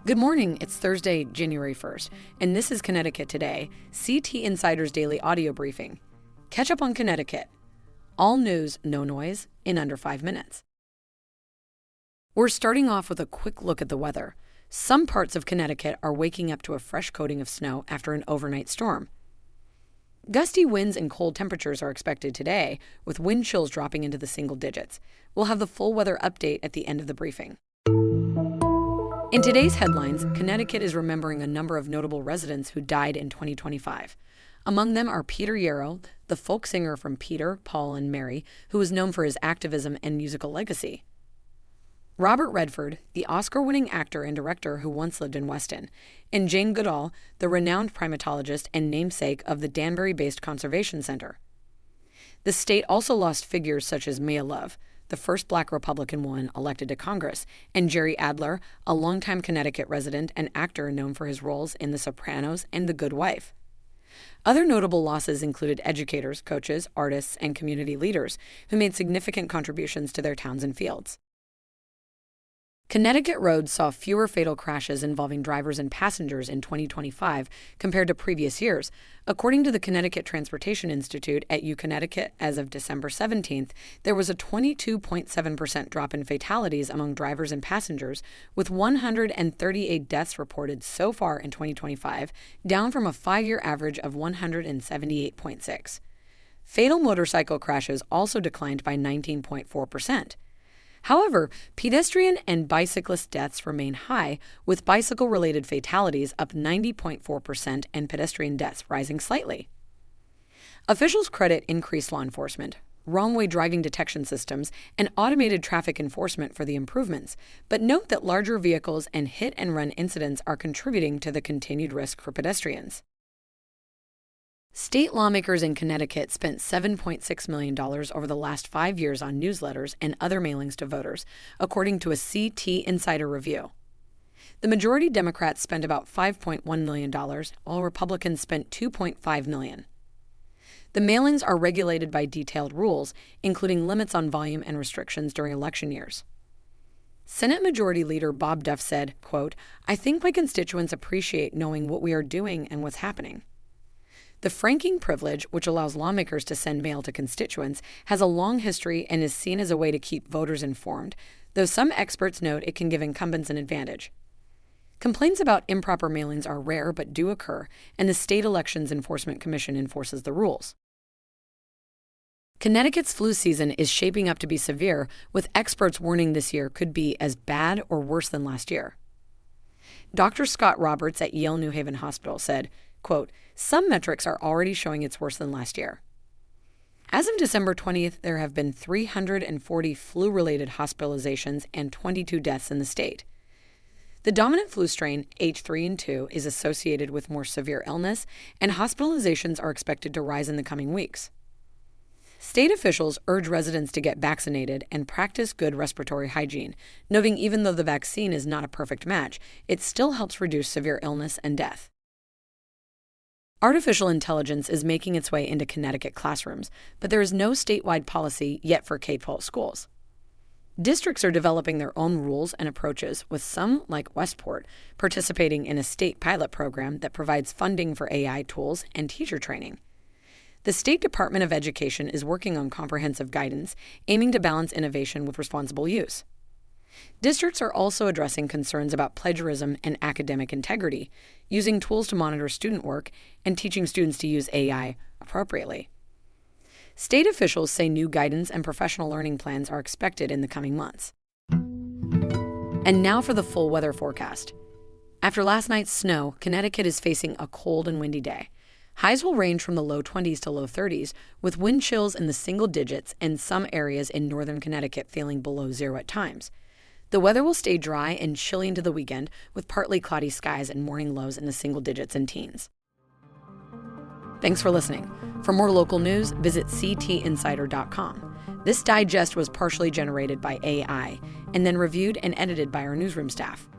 Good morning, it's Thursday, January 1st, and this is Connecticut Today, CT Insider's daily audio briefing. Catch up on Connecticut. All news, no noise, in under 5 minutes. We're starting off with a quick look at the weather. Some parts of Connecticut are waking up to a fresh coating of snow after an overnight storm. Gusty winds and cold temperatures are expected today, with wind chills dropping into the single digits. We'll have the full weather update at the end of the briefing. In today's headlines, Connecticut is remembering a number of notable residents who died in 2025. Among them are Peter Yarrow, the folk singer from Peter, Paul, and Mary, who is known for his activism and musical legacy. Robert Redford, the Oscar-winning actor and director who once lived in Weston, and Jane Goodall, the renowned primatologist and namesake of the Danbury-based Conservation Center. The state also lost figures such as Mia Love, the first Black Republican woman elected to Congress, and Jerry Adler, a longtime Connecticut resident and actor known for his roles in The Sopranos and The Good Wife. Other notable losses included educators, coaches, artists, and community leaders who made significant contributions to their towns and fields. Connecticut roads saw fewer fatal crashes involving drivers and passengers in 2025 compared to previous years. According to the Connecticut Transportation Institute at UConnecticut as of December 17th, there was a 22.7% drop in fatalities among drivers and passengers, with 138 deaths reported so far in 2025, down from a 5-year average of 178.6. Fatal motorcycle crashes also declined by 19.4%. However, pedestrian and bicyclist deaths remain high, with bicycle-related fatalities up 90.4% and pedestrian deaths rising slightly. Officials credit increased law enforcement, wrong-way driving detection systems, and automated traffic enforcement for the improvements, but note that larger vehicles and hit-and-run incidents are contributing to the continued risk for pedestrians. State lawmakers in Connecticut spent $7.6 million over the last 5 years on newsletters and other mailings to voters, according to a CT Insider review. The majority Democrats spent about $5.1 million, while Republicans spent $2.5 million. The mailings are regulated by detailed rules, including limits on volume and restrictions during election years. Senate Majority Leader Bob Duff said, quote, "I think my constituents appreciate knowing what we are doing and what's happening." The franking privilege, which allows lawmakers to send mail to constituents, has a long history and is seen as a way to keep voters informed, though some experts note it can give incumbents an advantage. Complaints about improper mailings are rare but do occur, and the State Elections Enforcement Commission enforces the rules. Connecticut's flu season is shaping up to be severe, with experts warning this year could be as bad or worse than last year. Dr. Scott Roberts at Yale New Haven Hospital said, quote, "Some metrics are already showing it's worse than last year." As of December 20th, there have been 340 flu-related hospitalizations and 22 deaths in the state. The dominant flu strain, H3 and 2, is associated with more severe illness, and hospitalizations are expected to rise in the coming weeks. State officials urge residents to get vaccinated and practice good respiratory hygiene, noting even though the vaccine is not a perfect match, it still helps reduce severe illness and death. Artificial intelligence is making its way into Connecticut classrooms, but there is no statewide policy yet for K-12 schools. Districts are developing their own rules and approaches, with some, like Westport, participating in a state pilot program that provides funding for AI tools and teacher training. The State Department of Education is working on comprehensive guidance, aiming to balance innovation with responsible use. Districts are also addressing concerns about plagiarism and academic integrity, using tools to monitor student work and teaching students to use AI appropriately. State officials say new guidance and professional learning plans are expected in the coming months. And now for the full weather forecast. After last night's snow, Connecticut is facing a cold and windy day. Highs will range from the low 20s to low 30s, with wind chills in the single digits and some areas in northern Connecticut feeling below zero at times. The weather will stay dry and chilly into the weekend, with partly cloudy skies and morning lows in the single digits and teens. Thanks for listening. For more local news, visit ctinsider.com. This digest was partially generated by AI and then reviewed and edited by our newsroom staff.